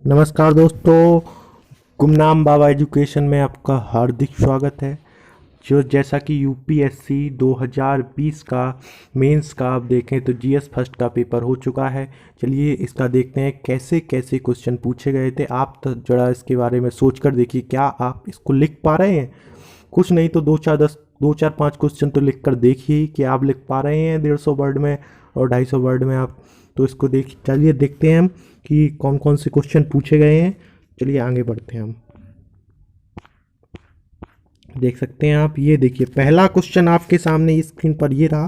नमस्कार दोस्तों, गुमनाम बाबा एजुकेशन में आपका हार्दिक स्वागत है। जो जैसा कि यूपीएससी 2020 का मेंस का आप देखें तो जीएस फर्स्ट का पेपर हो चुका है। चलिए इसका देखते हैं कैसे कैसे क्वेश्चन पूछे गए थे। आप तो जरा इसके बारे में सोच कर देखिए, क्या आप इसको लिख पा रहे हैं? कुछ नहीं तो दो चार पाँच क्वेश्चन तो लिख कर देखिए कि आप लिख पा रहे हैं 150 वर्ड में और 250 वर्ड में। आप तो इसको चलिए देखते हैं हम कि कौन कौन से क्वेश्चन पूछे गए हैं। चलिए आगे बढ़ते हैं हम। देख सकते हैं आप, ये देखिए पहला क्वेश्चन आपके सामने स्क्रीन पर ये रहा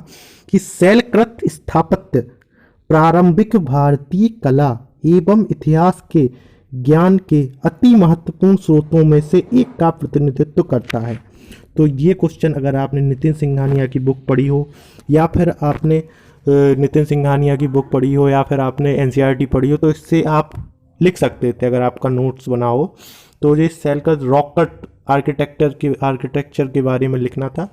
कि शैलकृत स्थापत्य प्रारंभिक भारतीय कला एवं इतिहास के ज्ञान के अति महत्वपूर्ण स्रोतों में से एक का प्रतिनिधित्व करता है। तो ये क्वेश्चन अगर आपने नितिन सिंघानिया की बुक पढ़ी हो या फिर आपने नितिन सिंघानिया की बुक पढ़ी हो या फिर आपने एनसीईआरटी पढ़ी हो तो इससे आप लिख सकते थे अगर आपका नोट्स बना हो। तो ये सेल का रॉक कट आर्किटेक्चर के बारे में लिखना था।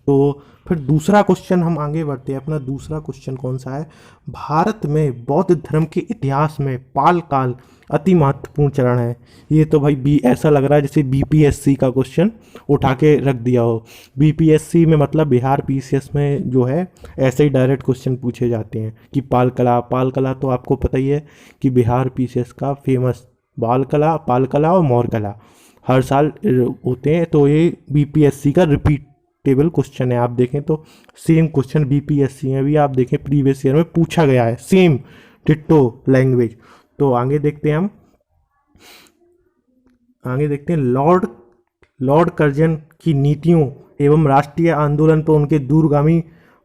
तो फिर दूसरा क्वेश्चन हम आगे बढ़ते हैं। अपना दूसरा क्वेश्चन कौन सा है? भारत में बौद्ध धर्म के इतिहास में पाल काल अति महत्वपूर्ण चरण है। ये तो भाई ऐसा लग रहा है जैसे बीपीएससी का क्वेश्चन उठा के रख दिया हो। बीपीएससी में मतलब बिहार पीसीएस में जो है ऐसे ही डायरेक्ट क्वेश्चन पूछे जाते हैं कि पाल कला तो आपको पता ही है कि बिहार पीसीएस का फेमस पाल कला और मौर्य कला हर साल होते हैं। तो ये बीपीएससी का रिपीटेबल क्वेश्चन है। आप देखें तो सेम क्वेश्चन बीपीएससी में भी आप देखें प्रीवियस ईयर में पूछा गया है, सेम डिट्टो लैंग्वेज। तो आगे देखते हैं हम, आगे देखते हैं लॉर्ड कर्जन की नीतियों एवं राष्ट्रीय आंदोलन पर उनके दूरगामी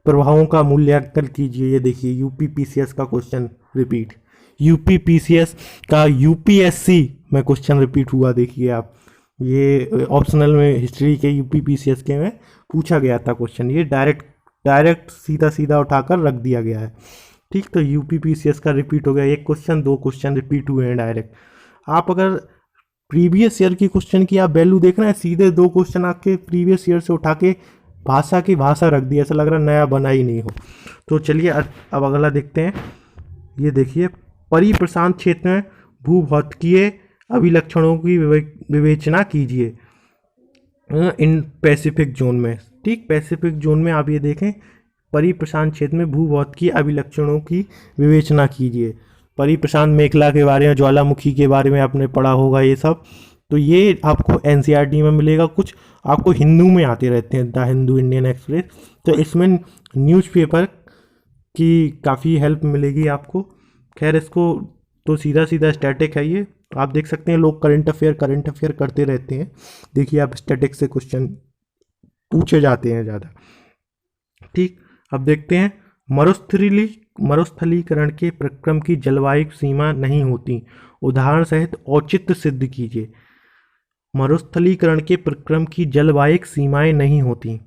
प्रभावों का मूल्यांकन कीजिए। ये देखिए यूपी पीसीएस का क्वेश्चन रिपीट, यूपी पीसीएस का यूपीएससी में क्वेश्चन रिपीट हुआ। देखिए आप, ये ऑप्शनल में हिस्ट्री के यूपी पीसीएस के में पूछा गया था क्वेश्चन, ये डायरेक्ट सीधा उठाकर रख दिया गया है। ठीक, तो यूपी पीसीएस का रिपीट हो गया एक क्वेश्चन, दो क्वेश्चन रिपीट हुए हैं डायरेक्ट। आप अगर प्रीवियस ईयर की क्वेश्चन की आप वैल्यू देख रहे हैं, सीधे दो क्वेश्चन आपके प्रीवियस ईयर से उठा के भाषा रख दी, ऐसा लग रहा है नया बना ही नहीं हो। तो चलिए अब अगला देखते हैं। ये देखिए परिप्रशांत क्षेत्र में भूभौतिकीय अभिलक्षणों की विवेचना कीजिए इन पैसिफिक जोन में। ठीक, पैसिफिक जोन में आप ये देखें परिप्रशांत क्षेत्र में भूभौतिकीय अभिलक्षणों की विवेचना कीजिए। परिप्रशांत मेखला के बारे में, ज्वालामुखी के बारे में आपने पढ़ा होगा ये सब। तो ये आपको एनसीईआरटी में मिलेगा, कुछ आपको हिंदू में आते रहते हैं, द हिंदू, इंडियन एक्सप्रेस। तो इसमें न्यूज़पेपर की काफ़ी हेल्प मिलेगी आपको। खैर इसको तो सीधा स्टैटिक है ये, आप देख सकते हैं लोग करंट अफेयर करते रहते हैं। देखिए आप स्टैटिक से क्वेश्चन पूछे जाते हैं ज़्यादा। ठीक, अब देखते हैं मरुस्थलीकरण के प्रक्रम की जलवायु सीमा नहीं होती, उदाहरण सहित औचित्य सिद्ध कीजिए। मरुस्थलीकरण के प्रक्रम की जलवायु सीमाएं नहीं होती।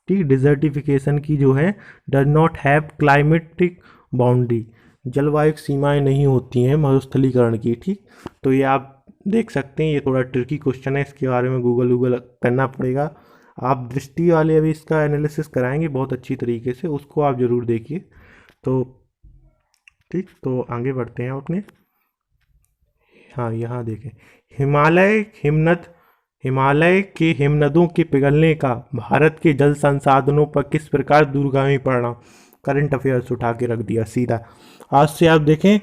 ठीक, डिजर्टिफिकेशन की जो है does not have climatic boundary, जलवायु सीमाएं नहीं होती हैं मरुस्थलीकरण की। ठीक, तो ये आप देख सकते हैं, ये थोड़ा ट्रिकी क्वेश्चन है, इसके बारे में गूगल करना पड़ेगा। आप दृष्टि वाले अभी इसका एनालिसिस कराएंगे बहुत अच्छी तरीके से, उसको आप ज़रूर देखिए। तो ठीक, तो आगे बढ़ते हैं अपने। हाँ, यहाँ देखें हिमालय के हिमनदों के पिघलने का भारत के जल संसाधनों पर किस प्रकार दूरगामी परिणाम, करंट अफेयर्स उठा के रख दिया सीधा। आज से आप देखें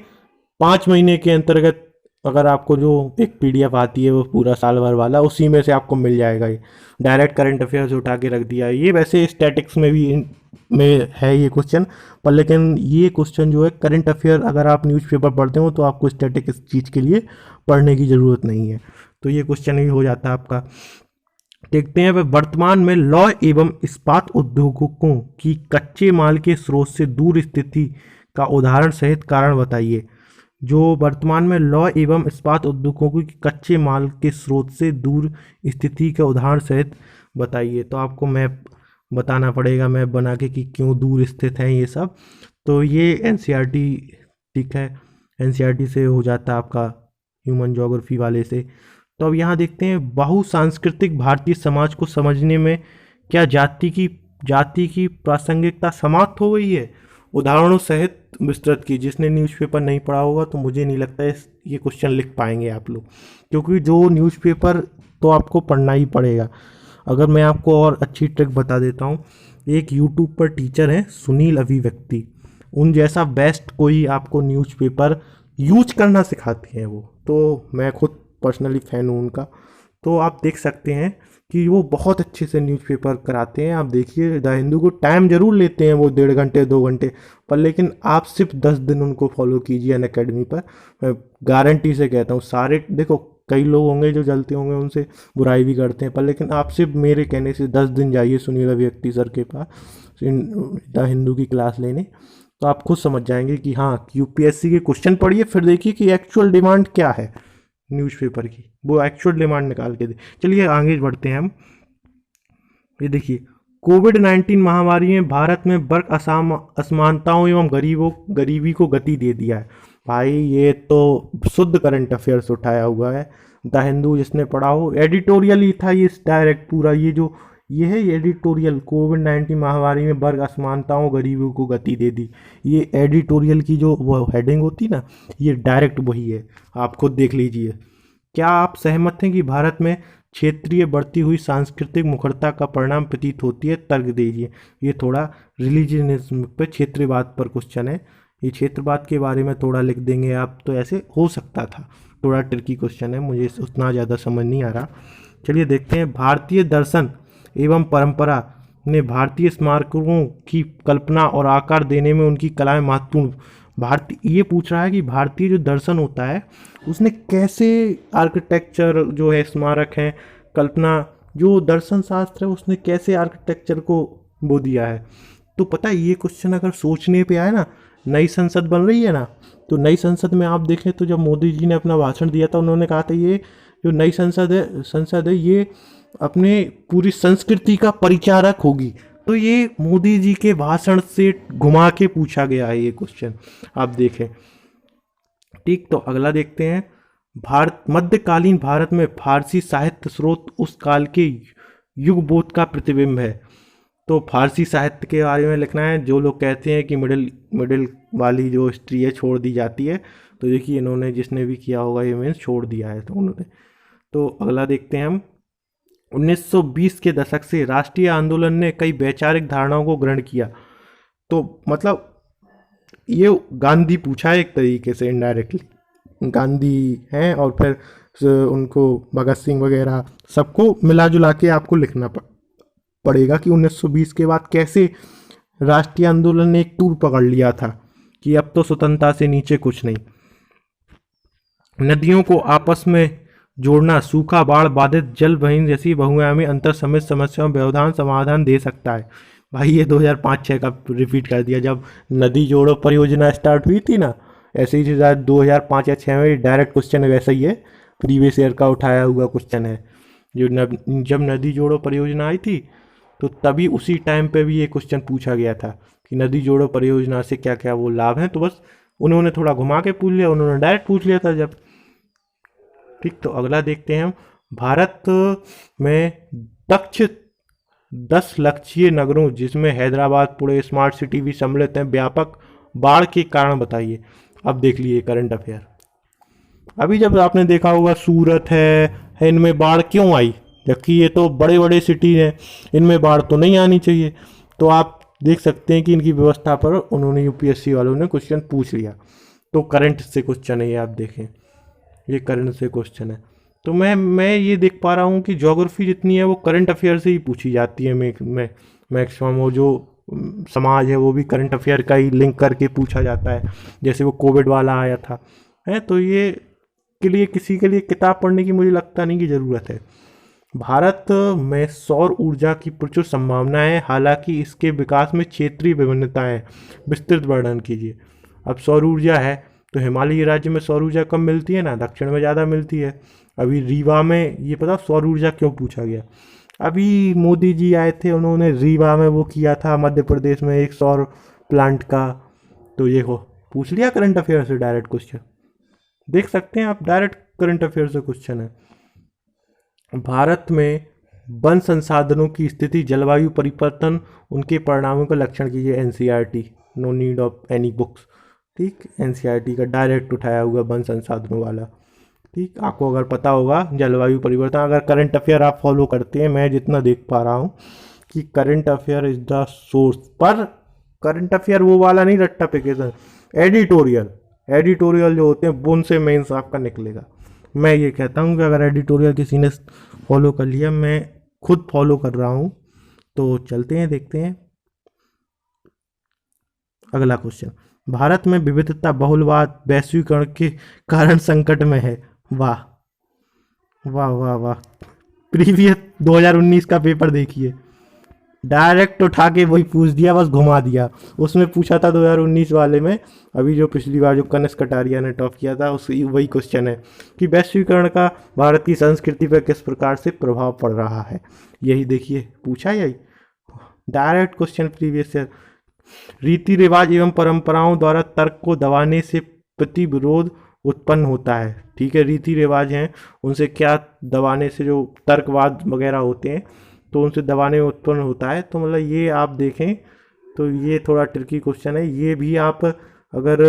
5 महीने के अंतर्गत अगर आपको जो एक पीडीएफ आती है वो पूरा साल भर वाला, उसी में से आपको मिल जाएगा। ये डायरेक्ट करंट अफेयर्स उठा के रख दिया है। ये वैसे स्टैटिक्स में भी में है ये क्वेश्चन, पर लेकिन ये क्वेश्चन जो है करंट अफेयर अगर आप न्यूज़पेपर पढ़ते हो तो आपको स्टैटिक इस चीज़ के लिए पढ़ने की ज़रूरत नहीं है। तो ये क्वेश्चन ही हो जाता है आपका। देखते हैं वर्तमान में लौह एवं इस्पात उद्योगों की कच्चे माल के स्रोत से दूर स्थिति का उदाहरण सहित कारण बताइए। जो वर्तमान में लौह एवं इस्पात उद्योगों की कच्चे माल के स्रोत से दूर स्थिति का उदाहरण सहित बताइए। तो आपको मैप बताना पड़ेगा, मैप बना के कि क्यों दूर स्थित हैं ये सब। तो ये एनसीईआरटी, ठीक है, एनसीईआरटी से हो जाता है आपका ह्यूमन ज्योग्राफी वाले से। तो अब यहाँ देखते हैं बहुसांस्कृतिक भारतीय समाज को समझने में क्या जाति की प्रासंगिकता समाप्त हो गई है? उदाहरणों सहित विस्तृत की। जिसने न्यूज़पेपर नहीं पढ़ा होगा तो मुझे नहीं लगता ये क्वेश्चन लिख पाएंगे आप लोग, क्योंकि जो न्यूज़पेपर तो आपको पढ़ना ही पड़ेगा। अगर मैं आपको और अच्छी ट्रिक बता देता हूँ, एक यूट्यूब पर टीचर हैं सुनील अभिव्यक्ति, उन जैसा बेस्ट कोई आपको न्यूज़पेपर यूज करना सिखाती हैं वो। तो मैं खुद पर्सनली फ़ैन हूँ उनका। तो आप देख सकते हैं कि वो बहुत अच्छे से न्यूज़पेपर कराते हैं। आप देखिए द हिंदू को टाइम ज़रूर लेते हैं वो 1.5 घंटे 2 घंटे पर, लेकिन आप सिर्फ 10 दिन उनको फॉलो कीजिए अन अकेडमी पर। मैं गारंटी से कहता हूँ सारे, देखो कई लोग होंगे जो जलते होंगे, उनसे बुराई भी करते हैं, पर लेकिन आप सिर्फ मेरे कहने से 10 दिन जाइए सुनील अभिव्यक्ति सर के पास द हिंदू की क्लास लेने, तो आप खुद समझ जाएंगे कि हाँ यूपीएससी के क्वेश्चन पढ़िए, फिर देखिए कि एक्चुअल डिमांड क्या है न्यूज़पेपर की, वो एक्चुअल डिमांड निकाल के दे। चलिए आगे बढ़ते हैं हम। ये देखिए, कोविड-19 महामारी में भारत में वर्ग असमानताओं एवं गरीबी को गति दे दिया है। भाई ये तो शुद्ध करंट अफेयर्स उठाया हुआ है। द हिंदू जिसने पढ़ा हो, एडिटोरियल ही था ये डायरेक्ट पूरा, ये है एडिटोरियल। कोविड-19 महामारी में वर्ग असमानताओं गरीबी को गति दे दी, ये एडिटोरियल की जो वो हेडिंग होती ना, ये डायरेक्ट वही है, आप खुद देख लीजिए। क्या आप सहमत हैं कि भारत में क्षेत्रीय बढ़ती हुई सांस्कृतिक मुखरता का परिणाम प्रतीत होती है? तर्क दीजिए। ये थोड़ा रिलीजनिज्म पे, क्षेत्रवाद पर क्वेश्चन है। ये क्षेत्रवाद के बारे में थोड़ा लिख देंगे आप तो ऐसे हो सकता था। थोड़ा ट्रिकी क्वेश्चन है, मुझे उतना ज़्यादा समझ नहीं आ रहा। चलिए देखते हैं। भारतीय दर्शन एवं परंपरा ने भारतीय स्मारकों की कल्पना और आकार देने में उनकी कलाएं महत्वपूर्ण। भारतीय ये पूछ रहा है कि भारतीय जो दर्शन होता है उसने कैसे आर्किटेक्चर जो है, स्मारक है, कल्पना, जो दर्शन शास्त्र है उसने कैसे आर्किटेक्चर को वो दिया है। तो पता है ये क्वेश्चन अगर सोचने पे आए ना, नई संसद बन रही है ना, तो नई संसद में आप देखें तो जब मोदी जी ने अपना भाषण दिया था, उन्होंने कहा था ये जो नई संसद है ये अपने पूरी संस्कृति का परिचारक होगी। तो ये मोदी जी के भाषण से घुमा के पूछा गया है ये क्वेश्चन, आप देखें। ठीक, तो अगला देखते हैं। मध्यकालीन भारत में फारसी साहित्य स्रोत उस काल के युगबोध का प्रतिबिंब है। तो फारसी साहित्य के बारे में लिखना है। जो लोग कहते हैं कि मिडिल वाली जो हिस्ट्री है छोड़ दी जाती है, तो देखिए इन्होंने जिसने भी किया होगा ये मीन्स छोड़ दिया है तो उन्होंने। तो अगला देखते हैं हम। 1920 के दशक से राष्ट्रीय आंदोलन ने कई वैचारिक धारणाओं को ग्रहण किया। तो मतलब ये गांधी पूछा है एक तरीके से इनडायरेक्टली, गांधी हैं और फिर उनको भगत सिंह वगैरह सबको मिला जुला के आपको लिखना पड़ेगा कि 1920 के बाद कैसे राष्ट्रीय आंदोलन ने एक टूर पकड़ लिया था कि अब तो स्वतंत्रता से नीचे कुछ नहीं। नदियों को आपस में जोड़ना सूखा, बाढ़ बाधित, जल वहीन जैसी बहुआयामी अंतर समेत समस्याओं व्यवधान समाधान दे सकता है। भाई ये 2005-06 का रिपीट कर दिया, जब नदी जोड़ो परियोजना स्टार्ट हुई थी ना, ऐसे ही शायद 2005 या 6 में डायरेक्ट क्वेश्चन वैसा ही है, प्रीवियस ईयर का उठाया हुआ क्वेश्चन है। जब नदी जोड़ो परियोजना आई थी तो तभी उसी टाइम पे भी ये क्वेश्चन पूछा गया था कि नदी जोड़ो परियोजना से क्या क्या वो लाभ हैं। तो बस उन्होंने थोड़ा घुमा के पूछ लिया, उन्होंने डायरेक्ट पूछ लिया था जब। ठीक, तो अगला देखते हैं हम। भारत में दक्ष 10 लक्ष्य नगरों जिसमें हैदराबाद, पुणे, स्मार्ट सिटी भी सम्मिलित हैं, व्यापक बाढ़ के कारण बताइए। अब देख लिए करंट अफेयर। अभी जब आपने देखा होगा सूरत है इनमें बाढ़ क्यों आई, जबकि ये तो बड़े बड़े सिटी हैं, इनमें बाढ़ तो नहीं आनी चाहिए। तो आप देख सकते हैं कि इनकी व्यवस्था पर उन्होंने यूपीएससी वालों ने क्वेश्चन पूछ लिया। तो करंट से क्वेश्चन है ये, आप देखें ये करंट से क्वेश्चन है। तो मैं ये देख पा रहा हूँ कि ज्योग्राफी जितनी है वो करंट अफेयर से ही पूछी जाती है। मैक्सिमम वो जो समाज है वो भी करंट अफेयर का ही लिंक करके पूछा जाता है, जैसे वो कोविड वाला आया था है। तो ये के लिए किसी के लिए किताब पढ़ने की मुझे लगता नहीं कि ज़रूरत है। भारत में सौर ऊर्जा की प्रचुर संभावना है, हालांकि इसके विकास में क्षेत्रीय विभिन्नताएं, विस्तृत वर्णन कीजिए। अब सौर ऊर्जा है तो हिमालयी राज्य में सौर ऊर्जा कम मिलती है ना, दक्षिण में ज़्यादा मिलती है। अभी रीवा में, ये पता सौर ऊर्जा क्यों पूछा गया, अभी मोदी जी आए थे, उन्होंने रीवा में वो किया था मध्य प्रदेश में एक सौर प्लांट का। तो ये हो पूछ लिया करंट अफेयर से डायरेक्ट क्वेश्चन, देख सकते हैं आप, डायरेक्ट करंट अफेयर से क्वेश्चन है। भारत में वन संसाधनों की स्थिति, जलवायु परिवर्तन, उनके परिणामों का लक्षण कीजिए। NCERT no need of any books. ठीक, एनसीईआरटी का डायरेक्ट उठाया हुआ वन संसाधनों वाला। ठीक, आपको अगर पता होगा जलवायु परिवर्तन, अगर करंट अफेयर आप फॉलो करते हैं, मैं जितना देख पा रहा हूँ कि current affair is the source, पर करंट अफेयर वो वाला नहीं रट्टाफिकेशन, एडिटोरियल, एडिटोरियल जो होते हैं उनसे मेंस आपका निकलेगा। मैं ये कहता हूँ कि अगर एडिटोरियल किसी ने फॉलो कर लिया, मैं खुद फॉलो कर रहा हूँ, तो चलते हैं देखते हैं अगला क्वेश्चन। भारत में विविधता बहुलवाद वैश्वीकरण के कारण संकट में है। वाह वाह वाह वाह, प्रीवियस 2019 का पेपर देखिए, डायरेक्ट उठा के वही पूछ दिया, बस घुमा दिया। उसमें पूछा था 2019 वाले में, अभी जो पिछली बार जो कनिष्क कटारिया ने टॉप किया था, उस वही क्वेश्चन है कि वैश्वीकरण का भारत की संस्कृति पर किस प्रकार से प्रभाव पड़ रहा है। यही देखिए पूछा, यही डायरेक्ट क्वेश्चन प्रीवियस ईयर। रीति रिवाज एवं परंपराओं द्वारा तर्क को दबाने से प्रतिविरोध उत्पन्न होता है। ठीक है, रीति रिवाज हैं, उनसे क्या दबाने से जो तर्कवाद वगैरह होते हैं, तो उनसे दबाने में उत्पन्न होता है। तो मतलब ये आप देखें तो ये थोड़ा ट्रिकी क्वेश्चन है। ये भी आप अगर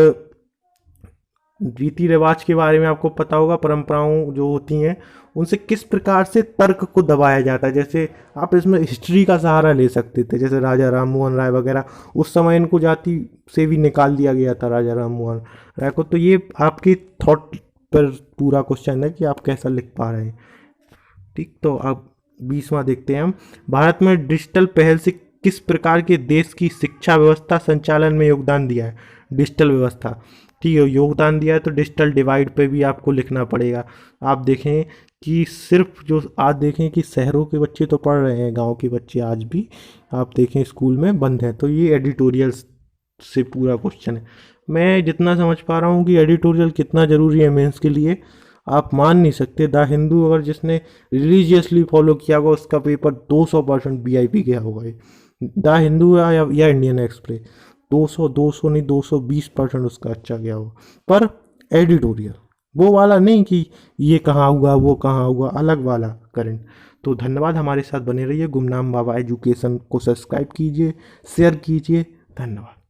रीति रिवाज के बारे में आपको पता होगा, परंपराओं जो होती हैं उनसे किस प्रकार से तर्क को दबाया जाता है, जैसे आप इसमें हिस्ट्री का सहारा ले सकते थे, जैसे राजा राम मोहन राय वगैरह, उस समय इनको जाति से भी निकाल दिया गया था राजा राम मोहन राय को। तो ये आपकी थॉट पर पूरा क्वेश्चन है कि आप कैसा लिख पा रहे हैं। ठीक, तो अब 20वां देखते हैं हम। भारत में डिजिटल पहल से किस प्रकार के देश की शिक्षा व्यवस्था संचालन में योगदान दिया है। डिजिटल व्यवस्था, ठीक है, योगदान दिया है, तो डिजिटल डिवाइड पे भी आपको लिखना पड़ेगा। आप देखें कि सिर्फ जो आज देखें कि शहरों के बच्चे तो पढ़ रहे हैं, गांव के बच्चे आज भी आप देखें स्कूल में बंद है। तो ये एडिटोरियल से पूरा क्वेश्चन है। मैं जितना समझ पा रहा हूँ कि एडिटोरियल कितना ज़रूरी है मेंस के लिए, आप मान नहीं सकते। द हिंदू अगर जिसने रिलीजियसली फॉलो किया होगा, उसका पेपर 200% VIP गया होगा। द हिंदू या इंडियन एक्सप्रेस 200 नहीं 220% उसका अच्छा गया होगा। पर एडिटोरियल वो वाला नहीं कि ये कहाँ हुआ वो कहाँ हुआ, अलग वाला करंट। तो धन्यवाद, हमारे साथ बने रहिए। गुमनाम बाबा एजुकेशन को सब्सक्राइब कीजिए, शेयर कीजिए। धन्यवाद।